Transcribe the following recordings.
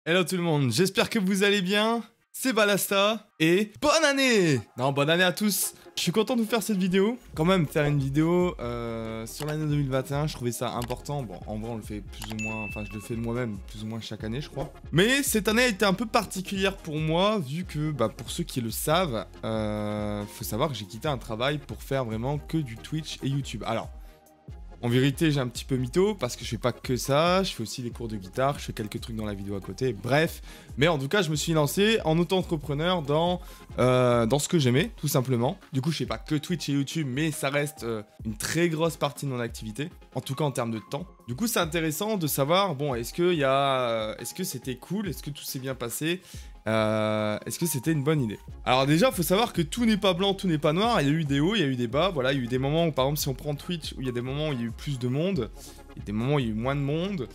Hello tout le monde, j'espère que vous allez bien. C'est Balasta et bonne année! Non, bonne année à tous. Je suis content de vous faire cette vidéo. Quand même, faire une vidéo sur l'année 2021, je trouvais ça important. Bon, en vrai, on le fait plus ou moins, enfin, je le fais moi-même plus ou moins chaque année, je crois. Mais cette année a été un peu particulière pour moi, vu que, pour ceux qui le savent, faut savoir que j'ai quitté un travail pour faire vraiment que du Twitch et YouTube. Alors, en vérité, j'ai un petit peu mytho parce que je fais pas que ça, je fais aussi des cours de guitare, je fais quelques trucs dans la vidéo à côté, bref. Mais en tout cas, je me suis lancé en auto-entrepreneur dans ce que j'aimais, tout simplement. Du coup, je fais pas que Twitch et YouTube, mais ça reste une très grosse partie de mon activité, en tout cas en termes de temps. Du coup, c'est intéressant de savoir, bon, est-ce que c'était cool, est-ce que tout s'est bien passé, est-ce que c'était une bonne idée? Alors déjà, il faut savoir que tout n'est pas blanc, tout n'est pas noir. Il y a eu des hauts, il y a eu des bas. Voilà, il y a eu des moments où, par exemple, si on prend Twitch, où il y a des moments où il y a eu plus de monde, il y a des moments où il y a eu moins de monde.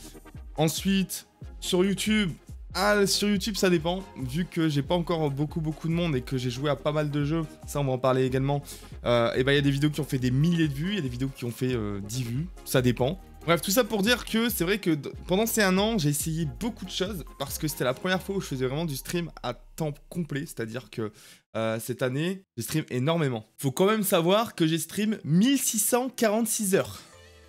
Ensuite, sur YouTube, ça dépend. Vu que j'ai pas encore beaucoup de monde et que j'ai joué à pas mal de jeux, ça on va en parler également. Et il y a des vidéos qui ont fait des milliers de vues, il y a des vidéos qui ont fait 10 vues, ça dépend. Bref, tout ça pour dire que c'est vrai que pendant ces 1 an, j'ai essayé beaucoup de choses parce que c'était la première fois où je faisais vraiment du stream à temps complet. C'est-à-dire que cette année, j'ai stream énormément. Faut quand même savoir que j'ai stream 1646 heures.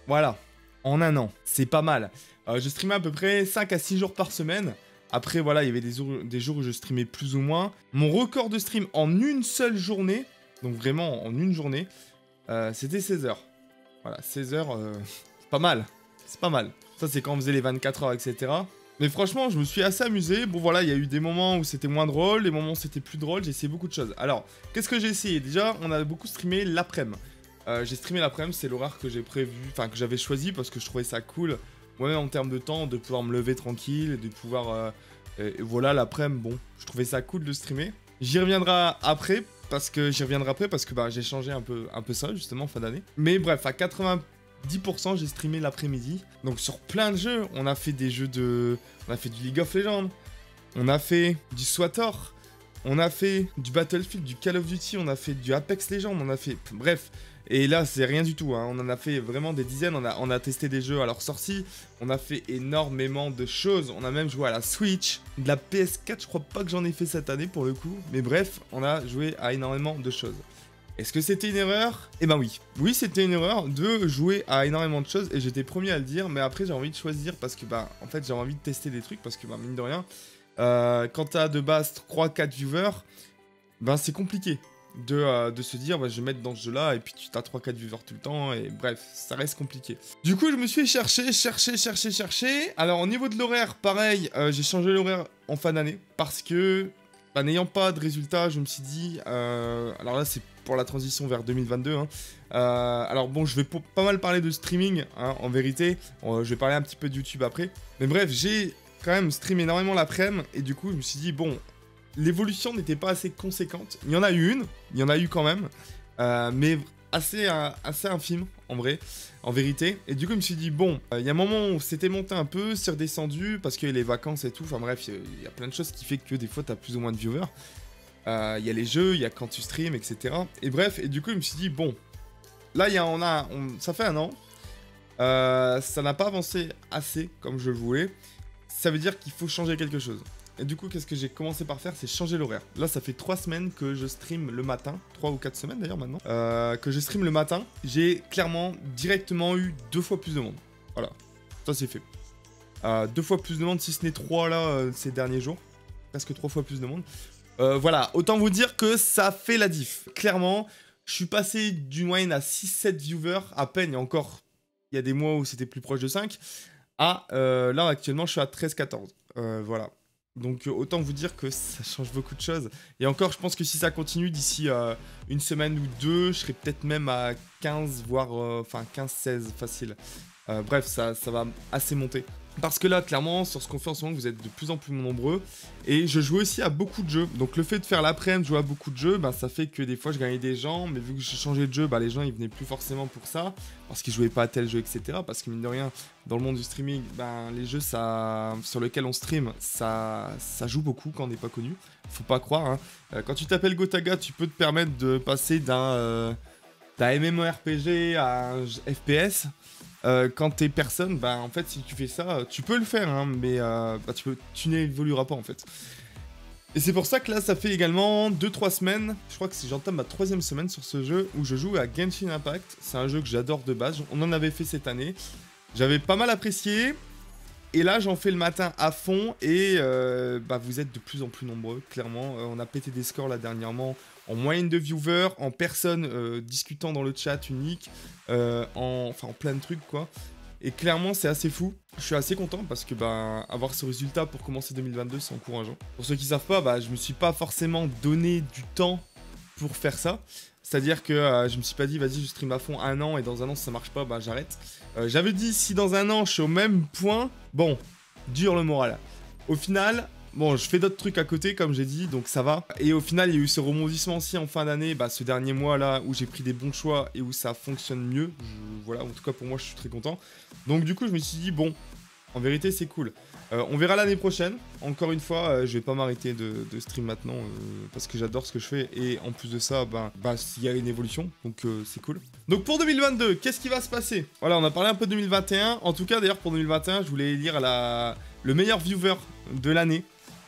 Voilà, en 1 an. C'est pas mal. Je streamais à peu près 5 à 6 jours par semaine. Après, voilà, il y avait des jours où je streamais plus ou moins. Mon record de stream en une seule journée, donc vraiment en une journée, c'était 16 heures. Voilà, 16 heures... pas mal, c'est pas mal. Ça, c'est quand on faisait les 24 heures, etc. Mais franchement, je me suis assez amusé. Bon, voilà, il y a eu des moments où c'était moins drôle, des moments où c'était plus drôle. J'ai essayé beaucoup de choses. Alors, qu'est-ce que j'ai essayé? Déjà, on a beaucoup streamé l'après-midi. J'ai streamé l'après-midi, c'est l'horaire que j'ai prévu, enfin, que j'avais choisi parce que je trouvais ça cool. Moi-même, en termes de temps, de pouvoir me lever tranquille, de pouvoir... et voilà, l'après-midi, bon, je trouvais ça cool de streamer. J'y reviendrai après, parce que j'ai changé un peu ça, justement, fin d'année. Mais bref, à 10%, j'ai streamé l'après-midi. Donc sur plein de jeux, on a fait des jeux de... On a fait du League of Legends, on a fait du SWTOR, on a fait du Battlefield, du Call of Duty, on a fait du Apex Legends, on a fait... Bref, et là c'est rien du tout, hein. On en a fait vraiment des dizaines, on a testé des jeux à leur sortie, on a fait énormément de choses, on a même joué à la Switch, de la PS4, je crois pas que j'en ai fait cette année pour le coup, mais bref, on a joué à énormément de choses. Est-ce que c'était une erreur? Eh ben oui. Oui, c'était une erreur de jouer à énormément de choses et j'étais premier à le dire, mais après j'ai envie de choisir parce que en fait j'ai envie de tester des trucs parce que mine de rien, quand t'as de base 3-4 viewers, c'est compliqué de se dire je vais mettre dans ce jeu là et puis tu t'as 3-4 viewers tout le temps et bref, ça reste compliqué. Du coup je me suis cherché. Alors au niveau de l'horaire, pareil, j'ai changé l'horaire en fin d'année parce que n'ayant pas de résultats, je me suis dit, alors là c'est pour la transition vers 2022. Hein. Alors bon, je vais pas mal parler de streaming, hein, en vérité. Je vais parler un petit peu de YouTube après. Mais bref, j'ai quand même streamé énormément l'après-midi. Et du coup, je me suis dit, bon, l'évolution n'était pas assez conséquente. Il y en a eu une, il y en a eu quand même. Mais assez infime, en vrai, en vérité. Et du coup, je me suis dit, bon, il y a un moment où c'était monté un peu, c'est redescendu, parce qu'il y a les vacances et tout. Enfin bref, il y a plein de choses qui fait que des fois, t'as plus ou moins de viewers. Il y a les jeux, il y a quand tu streams, etc. Et bref, et du coup, je me suis dit, bon, là, ça fait 1 an. Ça n'a pas avancé assez comme je le voulais. Ça veut dire qu'il faut changer quelque chose. Et du coup, qu'est-ce que j'ai commencé par faire? C'est changer l'horaire. Là, ça fait 3 semaines que je stream le matin. 3 ou 4 semaines d'ailleurs maintenant. Que je stream le matin. J'ai clairement, directement eu 2 fois plus de monde. Voilà, ça c'est fait. 2 fois plus de monde, si ce n'est 3 là, ces derniers jours. Presque 3 fois plus de monde. Voilà, autant vous dire que ça fait la diff. Clairement, je suis passé d'une moyenne à 6-7 viewers, à peine, et encore, il y a des mois où c'était plus proche de 5, à là actuellement je suis à 13-14. Voilà. Donc autant vous dire que ça change beaucoup de choses. Et encore, je pense que si ça continue d'ici une semaine ou 2, je serai peut-être même à 15, voire 15-16 facile. Bref, ça va assez monter. Parce que là, clairement, sur ce qu'on fait en ce moment, vous êtes de plus en plus nombreux. Et je joue aussi à beaucoup de jeux. Donc le fait de faire l'après-midi, jouer à beaucoup de jeux, ça fait que des fois, je gagnais des gens. Mais vu que j'ai changé de jeu, les gens, ils venaient plus forcément pour ça. Parce qu'ils jouaient pas à tel jeu, etc. Parce que mine de rien, dans le monde du streaming, les jeux sur lesquels on stream, ça joue beaucoup quand on n'est pas connu. Faut pas croire. Hein. Quand tu t'appelles Gotaga, tu peux te permettre de passer d'un MMORPG à un FPS. quand t'es personne, bah en fait si tu fais ça, tu peux le faire, hein, mais bah, tu n'évolueras pas en fait. Et c'est pour ça que là ça fait également 2-3 semaines, je crois que j'entame ma 3e semaine sur ce jeu où je joue à Genshin Impact. C'est un jeu que j'adore de base, on en avait fait cette année, j'avais pas mal apprécié. Et là, j'en fais le matin à fond et bah, vous êtes de plus en plus nombreux, clairement. On a pété des scores là dernièrement en moyenne de viewers, en personnes discutant dans le chat unique, en plein de trucs quoi. Et clairement, c'est assez fou. Je suis assez content parce que bah, avoir ce résultat pour commencer 2022, c'est encourageant. Pour ceux qui savent pas, bah, je me suis pas forcément donné du temps pour faire ça. C'est-à-dire que je me suis pas dit, vas-y, je stream à fond 1 an et dans 1 an, si ça marche pas, bah j'arrête. J'avais dit, si dans 1 an, je suis au même point, bon, dur le moral. Au final, bon, je fais d'autres trucs à côté, comme j'ai dit, donc ça va. Et au final, il y a eu ce rebondissement aussi en fin d'année, bah, ce dernier mois-là, où j'ai pris des bons choix et où ça fonctionne mieux. Voilà, en tout cas, pour moi, je suis très content. Donc du coup, je me suis dit, bon, en vérité, c'est cool. On verra l'année prochaine. Encore une fois, je vais pas m'arrêter de stream maintenant parce que j'adore ce que je fais et en plus de ça, bah il y a une évolution, donc c'est cool. Donc pour 2022, qu'est-ce qui va se passer? Voilà, on a parlé un peu de 2021. En tout cas, d'ailleurs pour 2021, je voulais élire le meilleur viewer de l'année.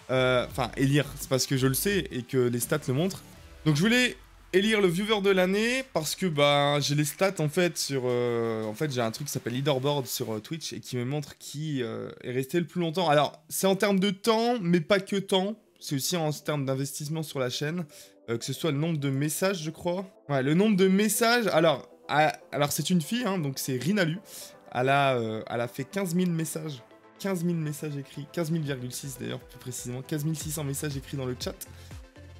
Enfin, élire, c'est parce que je le sais et que les stats le montrent. Donc je voulais élire le viewer de l'année parce que bah j'ai les stats en fait sur en fait j'ai un truc qui s'appelle leaderboard sur Twitch et qui me montre qui est resté le plus longtemps. Alors c'est en termes de temps mais pas que temps, c'est aussi en termes d'investissement sur la chaîne, que ce soit le nombre de messages je crois. Ouais, le nombre de messages, alors c'est une fille hein, donc c'est Rinalu. Elle a fait 15 000 messages. 15 000 messages écrits, 15 000,6 d'ailleurs plus précisément, 15 600 messages écrits dans le chat.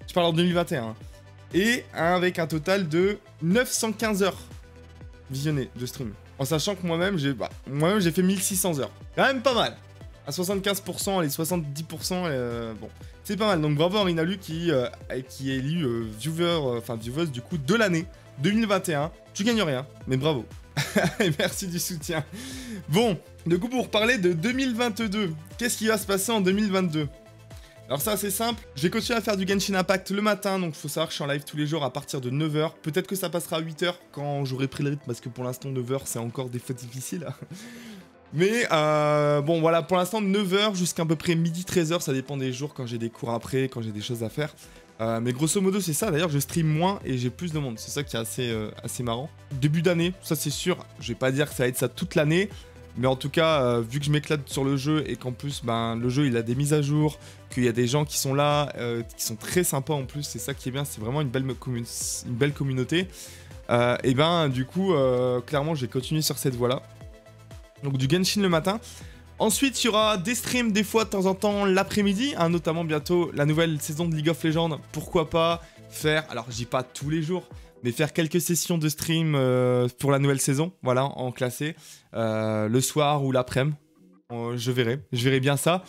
Je parle en 2021 hein. Et avec un total de 915 heures visionnées de stream. En sachant que moi-même, j'ai fait 1600 heures. Quand même pas mal. À 75%, les 70%, bon, c'est pas mal. Donc bravo à Rinalu qui est élu vieweuse du coup de l'année 2021. Tu gagnes rien, mais bravo. Et merci du soutien. Bon, du coup pour parler de 2022, qu'est-ce qui va se passer en 2022 ? Alors ça c'est simple, je vais continuer à faire du Genshin Impact le matin, donc il faut savoir que je suis en live tous les jours à partir de 9h. Peut-être que ça passera à 8h quand j'aurai pris le rythme, parce que pour l'instant 9h c'est encore des fois difficile. Mais bon voilà, pour l'instant 9h jusqu'à peu près midi 13h, ça dépend des jours, quand j'ai des cours après, quand j'ai des choses à faire. Mais grosso modo c'est ça, d'ailleurs je stream moins et j'ai plus de monde, c'est ça qui est assez marrant. Début d'année, ça c'est sûr, je vais pas dire que ça va être ça toute l'année. Mais en tout cas, vu que je m'éclate sur le jeu et qu'en plus, ben, le jeu il a des mises à jour, qu'il y a des gens qui sont là, qui sont très sympas en plus, c'est ça qui est bien, c'est vraiment une belle communauté. Et ben du coup, clairement, j'ai continué sur cette voie-là. Donc du Genshin le matin. Ensuite, il y aura des streams des fois de temps en temps l'après-midi, hein, notamment bientôt la nouvelle saison de League of Legends. Pourquoi pas faire, alors je dis pas tous les jours, mais faire quelques sessions de stream pour la nouvelle saison, voilà, en classé, le soir ou l'après-midi. Je verrai bien ça.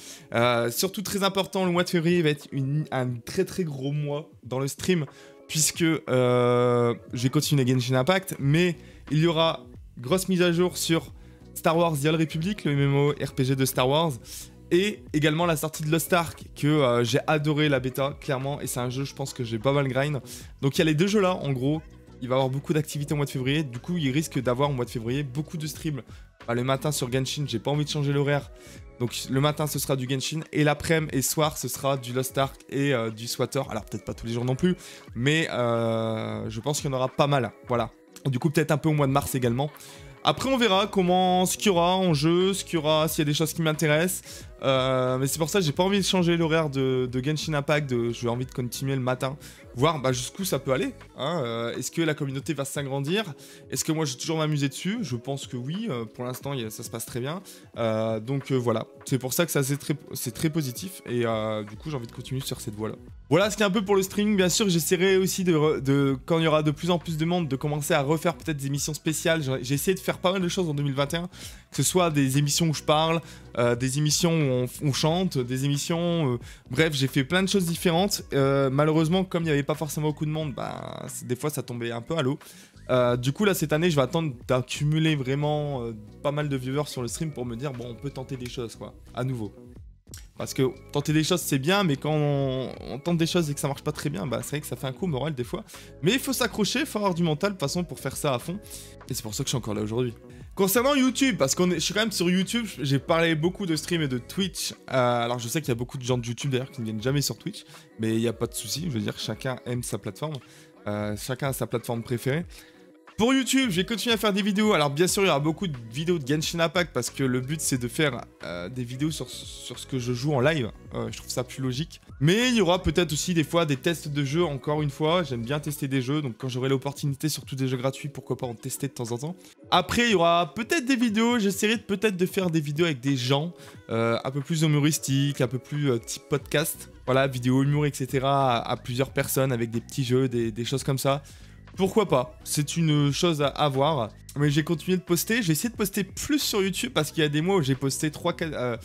Surtout très important, le mois de février va être un très très gros mois dans le stream, puisque je vais continuer Genshin Impact, mais il y aura grosse mise à jour sur Star Wars The Old Republic, le MMORPG de Star Wars, et également la sortie de Lost Ark, que j'ai adoré la bêta, clairement, et c'est un jeu, je pense que j'ai pas mal grind. Donc il y a les deux jeux là, en gros, il va y avoir beaucoup d'activités au mois de février, du coup il risque d'avoir au mois de février beaucoup de streams. Le matin sur Genshin, j'ai pas envie de changer l'horaire, donc le matin ce sera du Genshin, et l'après-midi et soir ce sera du Lost Ark et du SWTOR, alors peut-être pas tous les jours non plus, mais je pense qu'il y en aura pas mal, voilà. Du coup peut-être un peu au mois de mars également. Après on verra ce qu'il y aura en jeu, s'il y a des choses qui m'intéressent. Mais c'est pour ça que j'ai pas envie de changer l'horaire de Genshin Impact, j'ai envie de continuer le matin. Voir jusqu'où ça peut aller. Hein, est-ce que la communauté va s'agrandir? Est-ce que moi je vais toujours m'amuser dessus? Je pense que oui, pour l'instant ça se passe très bien. Donc voilà, c'est pour ça que c'est très positif. Et du coup j'ai envie de continuer sur cette voie-là. Voilà ce qui est un peu pour le streaming. Bien sûr j'essaierai aussi quand il y aura de plus en plus de monde, de commencer à refaire peut-être des émissions spéciales. J'ai essayé de faire pas mal de choses en 2021. Que ce soit des émissions où je parle, des émissions où on chante, des émissions... bref, j'ai fait plein de choses différentes. Malheureusement, comme il n'y avait pas forcément beaucoup de monde, des fois ça tombait un peu à l'eau. Du coup, là, cette année, je vais attendre d'accumuler vraiment pas mal de viewers sur le stream pour me dire, bon, on peut tenter des choses, quoi, à nouveau. Parce que tenter des choses, c'est bien, mais quand on tente des choses et que ça marche pas très bien, c'est vrai que ça fait un coup au moral des fois. Mais il faut s'accrocher, il faut avoir du mental, de toute façon, pour faire ça à fond. Et c'est pour ça que je suis encore là aujourd'hui. Concernant YouTube, parce que je suis quand même sur YouTube, j'ai parlé beaucoup de stream et de Twitch. Alors je sais qu'il y a beaucoup de gens de YouTube d'ailleurs qui ne viennent jamais sur Twitch, mais il n'y a pas de souci. Je veux dire, chacun aime sa plateforme. Chacun a sa plateforme préférée. Pour YouTube, je vais continuer à faire des vidéos. Alors bien sûr, il y aura beaucoup de vidéos de Genshin Impact parce que le but c'est de faire des vidéos sur ce que je joue en live. Je trouve ça plus logique. Mais il y aura peut-être aussi des fois des tests de jeux, encore une fois. J'aime bien tester des jeux, donc quand j'aurai l'opportunité, surtout des jeux gratuits, pourquoi pas en tester de temps en temps. Après, il y aura peut-être des vidéos, j'essaierai peut-être de faire des vidéos avec des gens un peu plus humoristiques, un peu plus type podcast. Voilà, vidéo humour, etc. à plusieurs personnes avec des petits jeux, des choses comme ça. Pourquoi pas? C'est une chose à voir. Mais j'ai continué de poster. J'ai essayé de poster plus sur YouTube parce qu'il y a des mois où j'ai posté 3-4...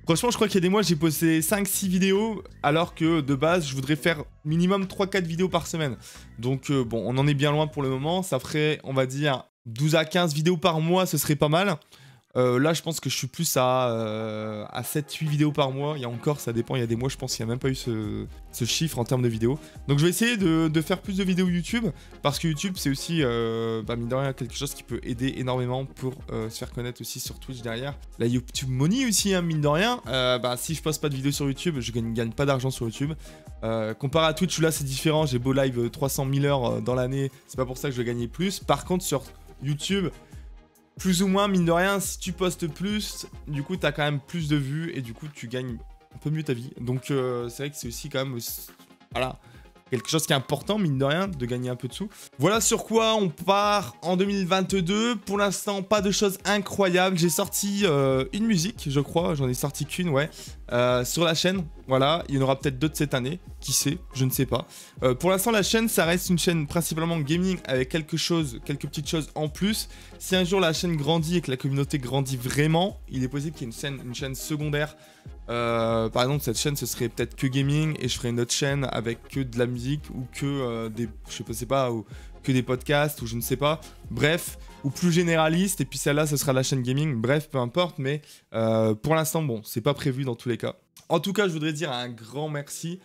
Franchement, je crois qu'il y a des mois, j'ai posté 5-6 vidéos alors que de base, je voudrais faire minimum 3-4 vidéos par semaine. Donc bon, on en est bien loin pour le moment. Ça ferait, on va dire, 12 à 15 vidéos par mois, ce serait pas mal. Là, je pense que je suis plus à 7-8 vidéos par mois. Il y a encore, ça dépend, il y a des mois, je pense qu'il n'y a même pas eu ce chiffre en termes de vidéos. Donc je vais essayer de faire plus de vidéos YouTube, parce que YouTube, c'est aussi, mine de rien, quelque chose qui peut aider énormément pour se faire connaître aussi sur Twitch derrière. La YouTube Money aussi, hein, mine de rien. Si je poste pas de vidéos sur YouTube, je gagne pas d'argent sur YouTube. Comparé à Twitch, où là, c'est différent. J'ai beau live 300 000 heures dans l'année, c'est pas pour ça que je vais gagner plus. Par contre, sur YouTube... plus ou moins, mine de rien, si tu postes plus, du coup, t'as quand même plus de vues et du coup, tu gagnes un peu mieux ta vie. Donc, c'est vrai que c'est aussi quand même, voilà, quelque chose qui est important, mine de rien, de gagner un peu de sous. Voilà sur quoi on part en 2022. Pour l'instant, pas de choses incroyables. J'ai sorti une musique, je crois. J'en ai sorti qu'une, ouais. Sur la chaîne, voilà. Il y en aura peut-être d'autres cette année. Qui sait? Je ne sais pas. Pour l'instant, la chaîne, ça reste une chaîne principalement gaming avec quelques petites choses en plus. Si un jour la chaîne grandit et que la communauté grandit vraiment, il est possible qu'il y ait une chaîne secondaire. Par exemple, cette chaîne, ce serait peut-être que gaming et je ferais une autre chaîne avec que de la musique ou que je sais pas, ou que des podcasts ou je ne sais pas. Bref, ou plus généraliste. Et puis celle-là, ce sera la chaîne gaming. Bref, peu importe. Mais pour l'instant, bon, c'est pas prévu dans tous les cas. En tout cas, je voudrais dire un grand merci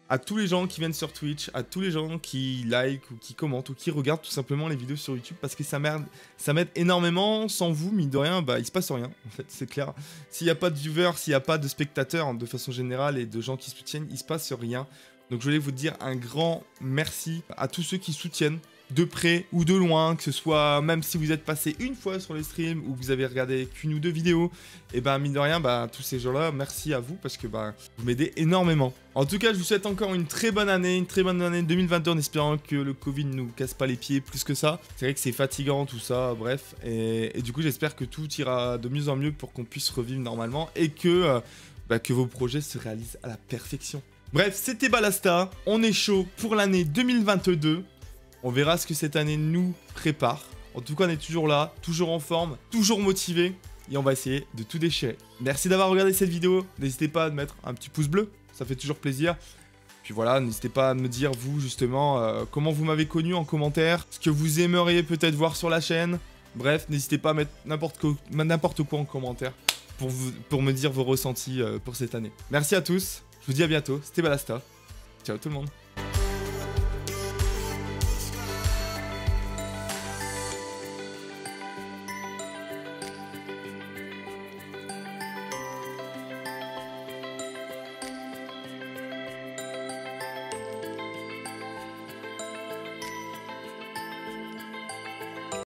à tous les gens qui viennent sur Twitch, à tous les gens qui like ou qui commentent ou qui regardent tout simplement les vidéos sur YouTube parce que ça m'aide énormément. Sans vous, mine de rien, il se passe rien, en fait, c'est clair. S'il n'y a pas de viewers, s'il n'y a pas de spectateurs de façon générale et de gens qui soutiennent, il se passe rien. Donc je voulais vous dire un grand merci à tous ceux qui soutiennent de près ou de loin, que ce soit même si vous êtes passé une fois sur les streams ou que vous avez regardé qu'une ou deux vidéos, et mine de rien, tous ces gens-là, merci à vous parce que vous m'aidez énormément. En tout cas, je vous souhaite encore une très bonne année 2022 en espérant que le Covid ne nous casse pas les pieds plus que ça. C'est vrai que c'est fatigant tout ça, bref, et du coup j'espère que tout ira de mieux en mieux pour qu'on puisse revivre normalement et que vos projets se réalisent à la perfection. Bref, c'était Balasta, on est chaud pour l'année 2022. On verra ce que cette année nous prépare. En tout cas, on est toujours là, toujours en forme, toujours motivé. Et on va essayer de tout déchirer. Merci d'avoir regardé cette vidéo. N'hésitez pas à mettre un petit pouce bleu. Ça fait toujours plaisir. Puis voilà, n'hésitez pas à me dire, vous, justement, comment vous m'avez connu en commentaire. Ce que vous aimeriez peut-être voir sur la chaîne. Bref, n'hésitez pas à mettre n'importe quoi en commentaire pour me dire vos ressentis pour cette année. Merci à tous. Je vous dis à bientôt. C'était Balasta. Ciao tout le monde.